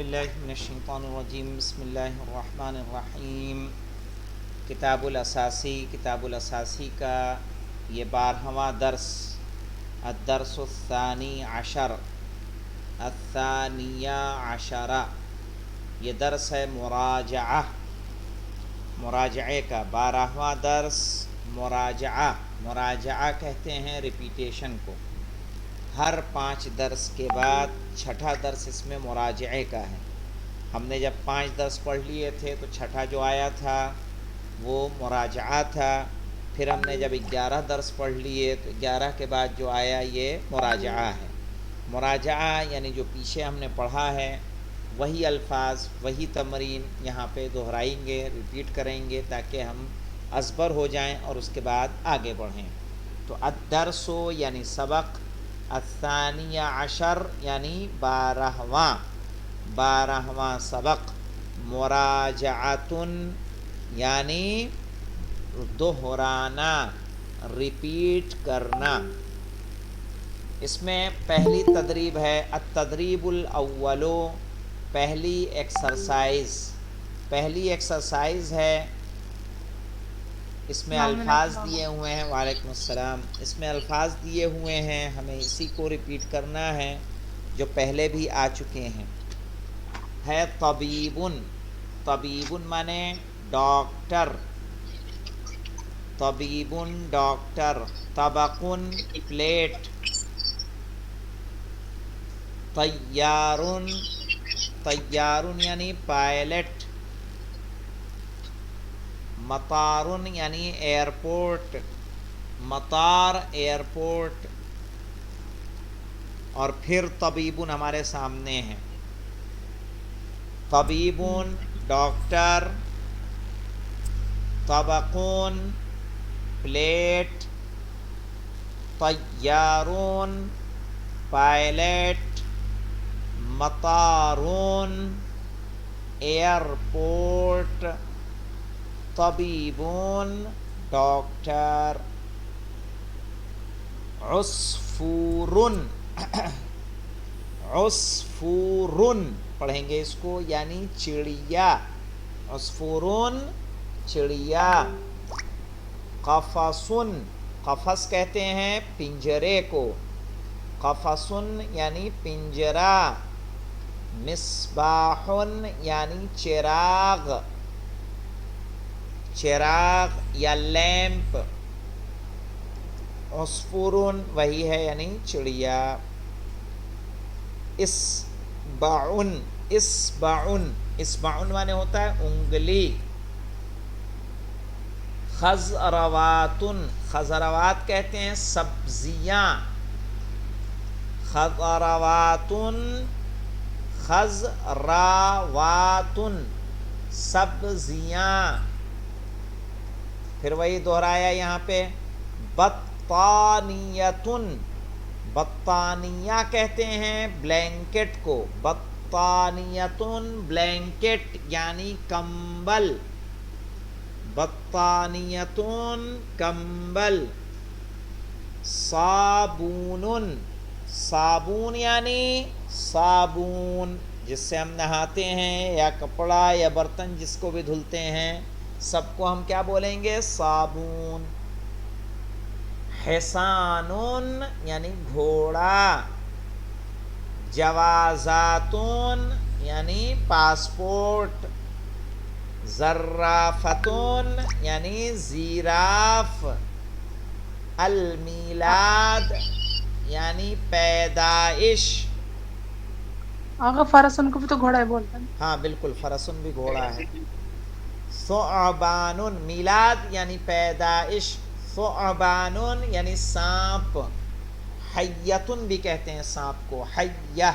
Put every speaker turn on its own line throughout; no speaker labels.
باللہ من الشیطان الرجیم بسم اللہ الرحمن الرحیم۔ کتاب الاساسی کا یہ 12واں درس، الدرس الثانی عشر، الثانیہ عشرہ، یہ درس ہے مراجعے کا 12واں درس۔ مراجعہ کہتے ہیں ریپیٹیشن کو۔ ہر 5 درس کے بعد چھٹا درس اس میں مراجعے کا ہے۔ ہم نے جب 5 درس پڑھ لیے تھے تو چھٹا جو آیا تھا وہ مراجعہ تھا۔ پھر ہم نے جب 11 درس پڑھ لیے تو 11 کے بعد جو آیا یہ مراجعہ ہے۔ مراجعہ یعنی جو پیچھے ہم نے پڑھا ہے وہی الفاظ، وہی تمرین یہاں پہ دہرائیں گے، ریپیٹ کریں گے تاکہ ہم ازبر ہو جائیں اور اس کے بعد آگے بڑھیں۔ تو الدرس یعنی سبق، الثانیہ عشر یعنی 12واں سبق، مراجعۃن یعنی دہرانا، ریپیٹ کرنا۔ اس میں پہلی تدریب ہے التدریب الاول، پہلی ایکسرسائز ہے۔ اس میں الفاظ دیے ہوئے ہیں، وعلیکم السلام، اس میں الفاظ دیے ہوئے ہیں، ہمیں اسی کو ریپیٹ کرنا ہے جو پہلے بھی آ چکے ہیں۔ ہے طبیبن مانے ڈاکٹر، طبقن پلیٹ، طیارن یعنی پائلٹ، مطارن یعنی ایئرپورٹ، مطار ایئرپورٹ، اور پھر طبیبن ہمارے سامنے ہے۔ طبیبن ڈاکٹر، طبقون پلیٹ، طیارون پائلٹ، مطارون ایئرپورٹ، طبیبون ڈاکٹر۔ عصفورن پڑھیں گے اس کو یعنی چڑیا، عصفورن چڑیا۔ قفس کہتے ہیں پنجرے کو، قفسن یعنی پنجرہ۔ مصباحن یعنی چراغ یا لیمپ۔ عصفورن وہی ہے یعنی چڑیا۔ اصبعن مانے ہوتا ہے انگلی۔ خضروات کہتے ہیں سبزیاں، خضراواتن سبزیاں۔ پھر وہی دہرایا یہاں پہ بطانیہ کہتے ہیں بلینکٹ کو، بطانیتن بلینکٹ یعنی کمبل، بطانیتن کمبل۔ صابون یعنی صابن جس سے ہم نہاتے ہیں، یا کپڑا یا برتن جس کو بھی دھلتے ہیں، سب کو ہم کیا بولیں گے؟ صابون۔ حصانن یعنی گھوڑا، جوازاتن یعنی پاسپورٹ، زرافتن یعنی زیراف، المیلاد یعنی پیدائش۔
آقا فرسن کو بھی تو گھوڑا ہی بولتے ہیں۔
ہاں بالکل، فرسن بھی گھوڑا ہے۔ ثعبانن میلاد یعنی پیدائش، ثعبانن یعنی سانپ، حیتن بھی کہتے ہیں سانپ کو، حیہ۔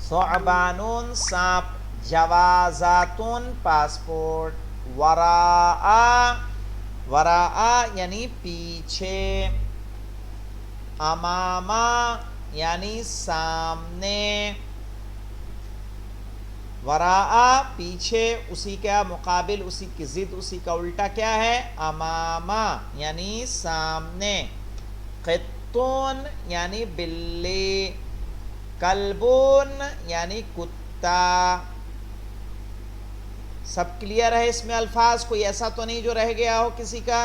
ثعبانن سانپ، جوازاتن پاسپورٹ، وراء یعنی پیچھے، امامہ یعنی سامنے، وراء پیچھے، اسی کا مقابل، اسی کی ضد، اسی کا الٹا کیا ہے؟ امامہ یعنی سامنے۔ قطن یعنی بلی، کلبون یعنی کتا. سب کلیئر ہے اس میں الفاظ؟ کوئی ایسا تو نہیں جو رہ گیا ہو کسی کا؟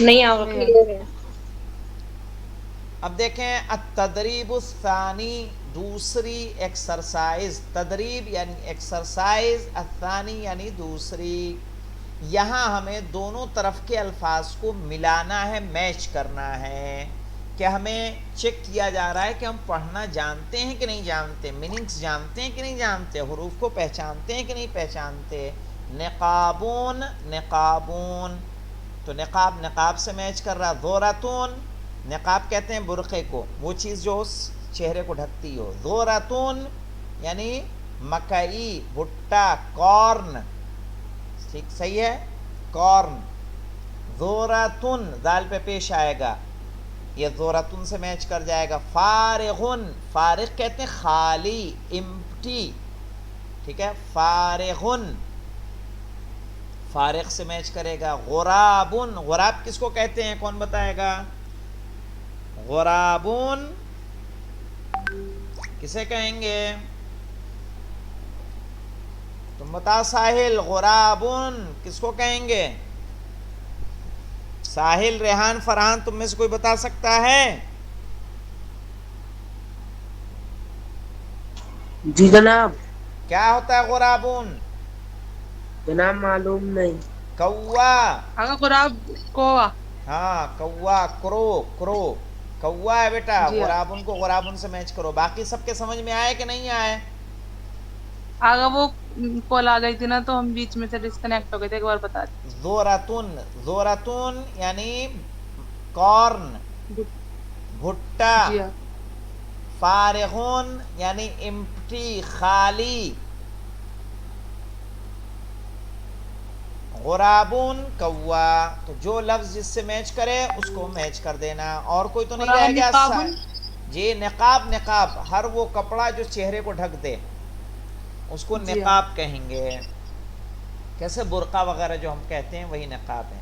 نہیں آگا کلیئر ہے.
اب دیکھیں التدریب الثانی، دوسری ایکسرسائز. تدریب یعنی ایکسرسائز، الثانی یعنی دوسری. یہاں ہمیں دونوں طرف کے الفاظ کو ملانا ہے، میچ کرنا ہے، کہ ہمیں چیک کیا جا رہا ہے کہ ہم پڑھنا جانتے ہیں کہ نہیں جانتے، میننگس جانتے ہیں کہ نہیں جانتے، حروف کو پہچانتے ہیں کہ نہیں پہچانتے. نقابون نقابون، تو نقاب نقاب سے میچ کر رہا. ذورتون، نقاب کہتے ہیں برقعے کو، وہ چیز جو اس چہرے کو ڈھکتی ہو. ذورتون یعنی مکئی، بھٹا، کارن. ٹھیک صحیح ہے، کارن. ذورتن دال پہ پیش آئے گا، یہ ذورتن سے میچ کر جائے گا. فارغن، فارغ کہتے ہیں خالی، امپٹی. ٹھیک ہے، فارغن فارغ سے میچ کرے گا. غرابن، غراب کس کو کہتے ہیں، کون بتائے گا؟ غرابون کسے کہیں گے؟ تم بتا ساحل، غرابون کس کو کہیں گے؟ ساحل، ریحان، فرحان، تم میں سے کوئی بتا سکتا ہے؟
جی جناب.
کیا ہوتا ہے غرابون؟
جناب معلوم نہیں.
کوا.
آگا غراب کوا.
ہاں کوا، کرو کرو، کوا ہے بیٹا.
جی ہاں.
غرابن کو غرابن سے میچ کرو. باقی سب کے سمجھ میں آئے کہ نہیں آئے؟
آگا وہ کال آ گئی تھی نا تو ہم بیچ میں سے ڈسکنیکٹ ہو گئے تھے، ایک بار بتا دیں.
ذورتن، ذورتن یعنی کارن، بھٹا.
جی ہاں.
فارغون یعنی امپٹی، خالی. غرابون کوا. تو جو لفظ جس سے میچ کرے اس کو میچ کر دینا. اور کوئی تو نہیں رہ گیا؟
نقابن.
جی نقاب، نقاب ہر وہ کپڑا جو چہرے کو ڈھک دے اس کو
جی ہاں.
نقاب کہیں گے. کیسے برقع وغیرہ جو ہم کہتے ہیں وہی نقاب ہے.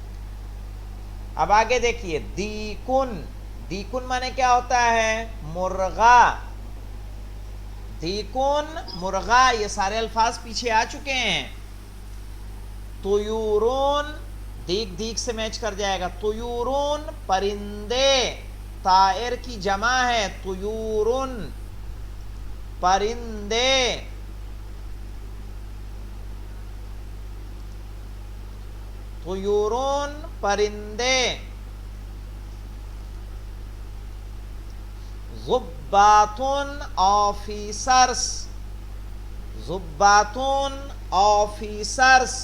اب آگے دیکھیے، دیکن. دیکن مانے کیا ہوتا ہے؟ مرغا. دیکن مرغا، یہ سارے الفاظ پیچھے آ چکے ہیں. طیورون، دیگ دیگ سے میچ کر جائے گا. طیورون پرندے، طائر کی جمع ہے. طیورون پرندے. طیورون پرندے. ضباتن آفیسرس، ضباتن آفیسرس.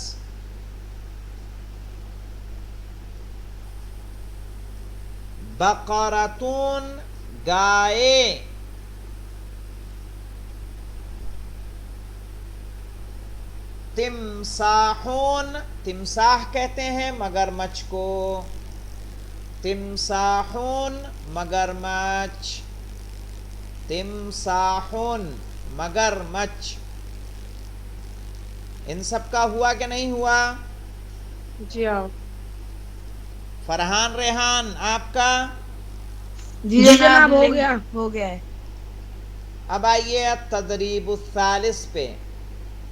بقرتون گائے. تمساحون، تمساح کہتے ہیں مگرمچھ کو. تمساحون مگرمچھ. تمساحون مگرمچھ. ان سب کا ہوا کہ نہیں ہوا؟
جی ہاں.
فرحان، ریحان آپ کا؟
جی جناب ہو گیا، ہو گیا ہے.
اب آئیے تدریب الثالث پہ.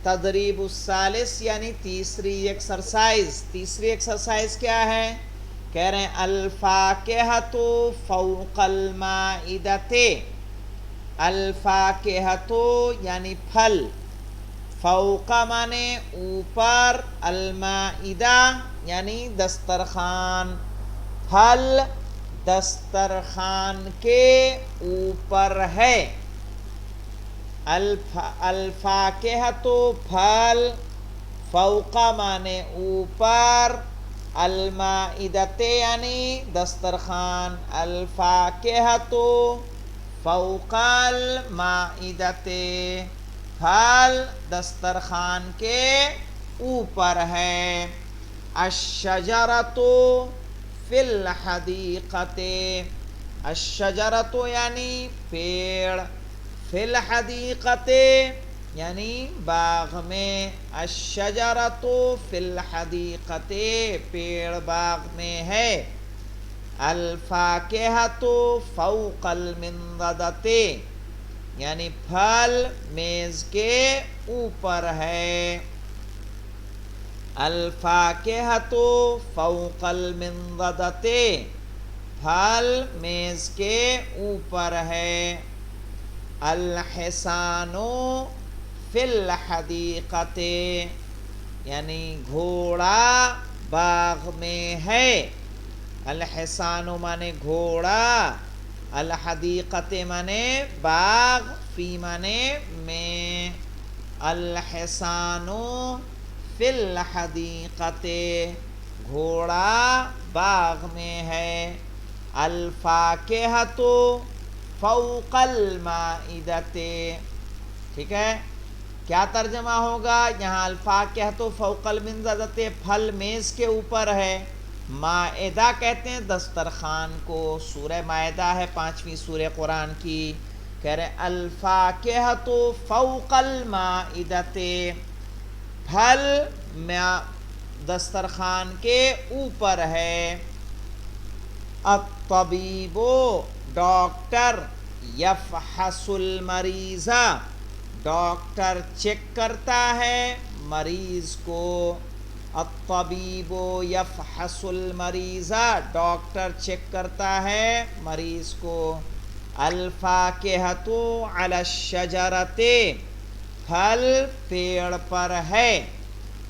تدریب الثالث یعنی تیسری ایکسرسائز. تیسری ایکسرسائز کیا ہے؟ کہہ رہے ہیں الفاکہۃ فوق المائدۃ. الفاکہۃ یعنی پھل، فوق مانے اوپر، المائدہ یعنی دسترخوان. پھل دسترخوان کے اوپر ہے. الفاکہۃ پھل، فوق مانے اوپر، المائدۃ یعنی دسترخوان. الفاکہۃ فوق المائدۃ، پھل دسترخوان کے اوپر ہے. الشجرۃ فی الحدیقۃ. الشجرۃ یعنی پیڑ، فی الحدیقۃ یعنی باغ میں. الشجرۃ فی الحدیقۃ، پیڑ باغ میں ہے. الفاکہۃ فوق المنضدۃ، یعنی پھل میز کے اوپر ہے. الفاکہۃ فوق المنضدۃ، پھل میز کے اوپر ہے. الحصان فی الحدیقۃ، یعنی گھوڑا باغ میں ہے. الحصان مانے گھوڑا، الحدیقۃ مانے باغ، فی مانے میں. الحصان فی الحدیقۃ، گھوڑا باغ میں ہے. الفاکہۃ فوق المائدۃ. ٹھیک ہے، کیا ترجمہ ہوگا یہاں؟ الفاکہۃ فوق المنضدۃ، پھل میز کے اوپر ہے. مائدہ کہتے ہیں دسترخوان کو. سورہ مائدہ ہے 5ویں سورہ قرآن کی. کہہ رہے الفاکہۃ فوق المائدۃ، پھل دسترخوان کے اوپر ہے. الطبیب ڈاکٹر، یفحص المریض ڈاکٹر چیک کرتا ہے مریض کو. الطبیب یفحص المریض ڈاکٹر چیک کرتا ہے مریض کو. الفاکہۃ علی الشجرۃ، پھل پیڑ پر ہے.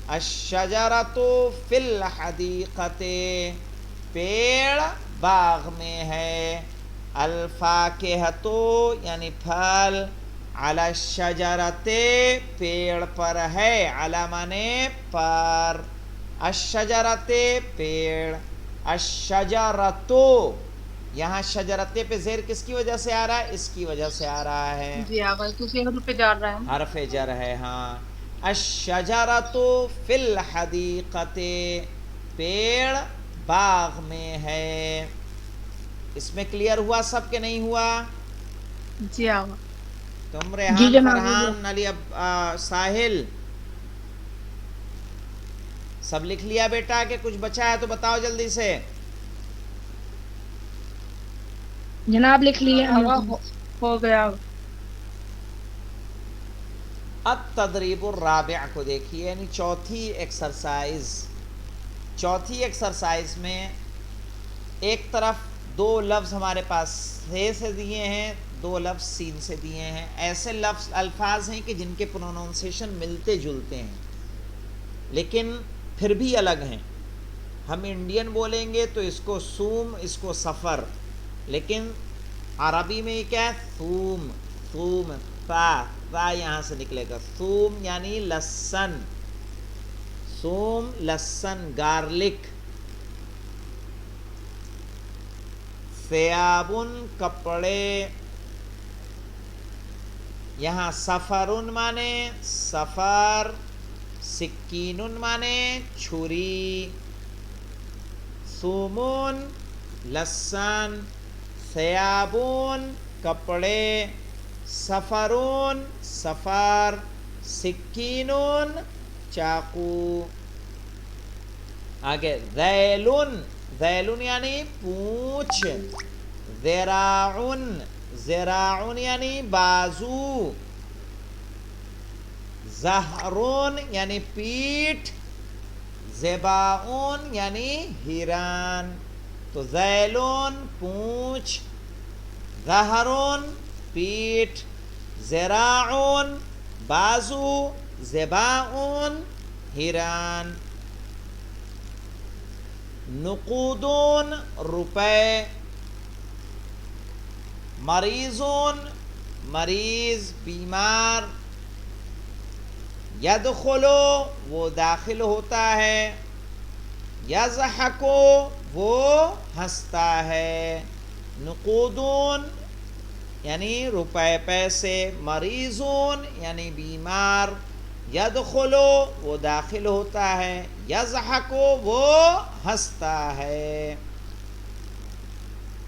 الشجرۃ فی الحدیقۃ، پیڑ باغ میں ہے. الفاکہۃ یعنی پھل، علی الشجرۃ پیڑ پر ہے. علی مانے پر، الشجرۃ پیڑ. الشجرۃ یہاں شجرت پہ زیر کس کی وجہ سے آ رہا ہے؟ اس کی وجہ سے آ رہا ہے،
جی آگا کسی حرف پہ جا رہا ہے.
حرف جر ہے. ہاں، الشجرۃ فی الحدیقۃ، پیڑ باغ میں ہے. اس میں کلیئر ہوا سب کے نہیں ہوا؟
جی آگا.
تم
جی
ریحان،
جناب.
فرحان، علی، ساحل سب لکھ لیا بیٹا کہ کچھ بچا ہے تو بتاؤ جلدی سے.
جناب لکھ لیے ہم
آگا
نے.
ہو گیا.
التدریب الرابع کو دیکھیے، یعنی چوتھی ایکسرسائز میں ایک طرف دو لفظ ہمارے پاس سے دیے ہیں، دو لفظ سین سے دیے ہیں. ایسے الفاظ ہیں کہ جن کے پروننسیشن ملتے جلتے ہیں لیکن پھر بھی الگ ہیں. ہم انڈین بولیں گے تو اس کو سوم، اس کو سفر، لیکن عربی میں یہ کیا ہے؟ ثوم. ثوم، تا یہاں سے نکلے گا. ثوم یعنی لہسن. ثوم لہسن، گارلک. ثیابن کپڑے. یہاں سفرن مانے سفر، سکینن مانے چھری. ثومون لہسن، ثیابون کپڑے، سفرون سفر، سکینون چاقو. آگے ذیلن، ذیلن یعنی پونچھ. ذراعن، ذراعن یعنی بازو. ظہرون یعنی پیٹھ. ذباؤن یعنی ہران. تو ذیلون پونچھ، ظہرون پیٹھ، ذراعون بازو، ذباؤن ہران. نقودون روپے. مریضون مریض، بیمار. یدخلو وہ داخل ہوتا ہے. یضحکو وہ ہنستا ہے. نقودون یعنی روپے پیسے، مریضون یعنی بیمار. یدخلو وہ داخل ہوتا ہے، یضحکو وہ ہنستا ہے.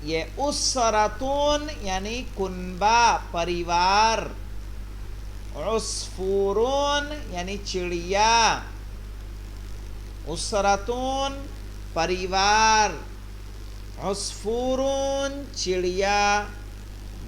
یہ اسرتون یعنی کنبہ، پریوار. عصفورون یعنی چڑیا. اسرتون پریوار، عصفورون چڑیا.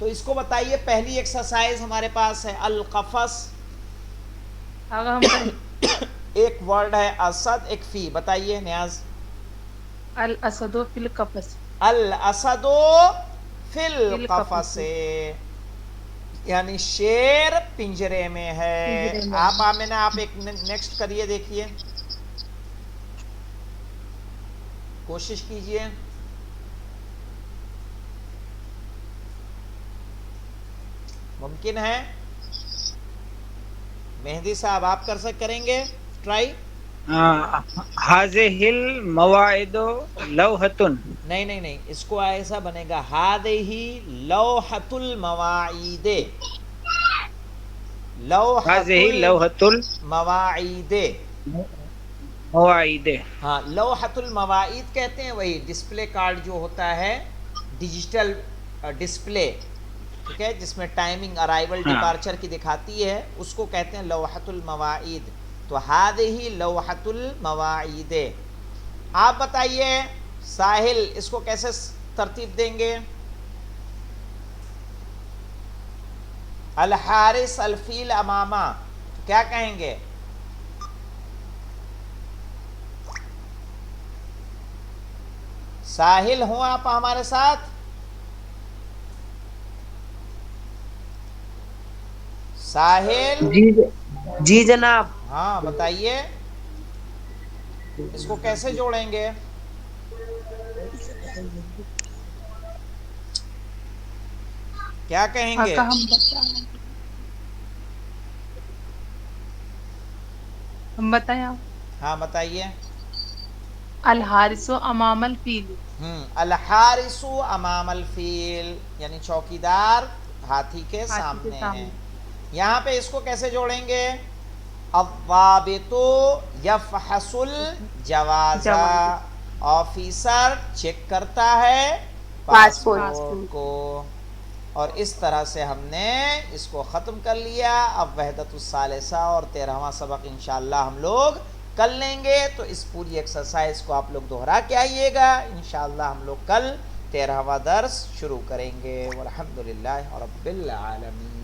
تو اس کو بتائیے پہلی ایکسرسائز ہمارے پاس ہے القفص،
آگا ہم کریں
ایک ورڈ ہے اسد، ایک فی، بتائیے نیاز.
الاسد فی القفص.
الاسد فی القفص، یعنی شیر پنجرے میں ہے.
پنجرے میں.
آپ آمنہ آپ ایک نیکسٹ کریے، دیکھیے کوشش کیجئے. ممکن ہے مہدی صاحب آپ کریں گے ٹرائی؟
هذه المواعظ لوحة.
نہیں، اس کو ایسا بنے گا هذه لوحۃ المواعید، لوحۃ
هذه لوحة
المواعید.
المواعظ.
ہاں لوحۃ المواعید کہتے ہیں وہی ڈسپلے کارڈ جو ہوتا ہے، ڈیجیٹل ڈسپلے، ٹھیک ہے، جس میں ٹائمنگ ارائیول ڈپارچر کی دکھاتی ہے، اس کو کہتے ہیں لوحۃ المواعید. تو هذه لوحۃ المواعید. آپ بتائیے ساحل اس کو کیسے ترتیب دیں گے؟ الحارث الفیل امامہ، کیا کہیں گے؟ ساحل ہوں آپ ہمارے ساتھ؟ ساحل
جی جناب.
ہاں بتائیے اس کو کیسے جوڑیں گے؟ کیا کہیں گے؟
آگا ہم بتائیں آپ.
ہاں بتائیے.
الحارث امام الفیل.
الحارث امام الفیل، یعنی چوکیدار ہاتھی کے
ہاتھی کے
سامنے ہیں.
سامنے.
یہاں پہ اس کو کیسے جوڑیں گے؟ الضابط یفحص الجواز،
جواز.
آفیسر چیک کرتا ہے پاسپورٹ کو. اور اس طرح سے ہم نے اس کو ختم کر لیا. اب وحدت الثالثہ اور 13واں سبق انشاءاللہ ہم لوگ کل لیں گے. تو اس پوری ایکسرسائز کو آپ لوگ دہرا کے آئیے گا. انشاءاللہ ہم لوگ کل 13واں درس شروع کریں گے. والحمدللہ رب العالمین.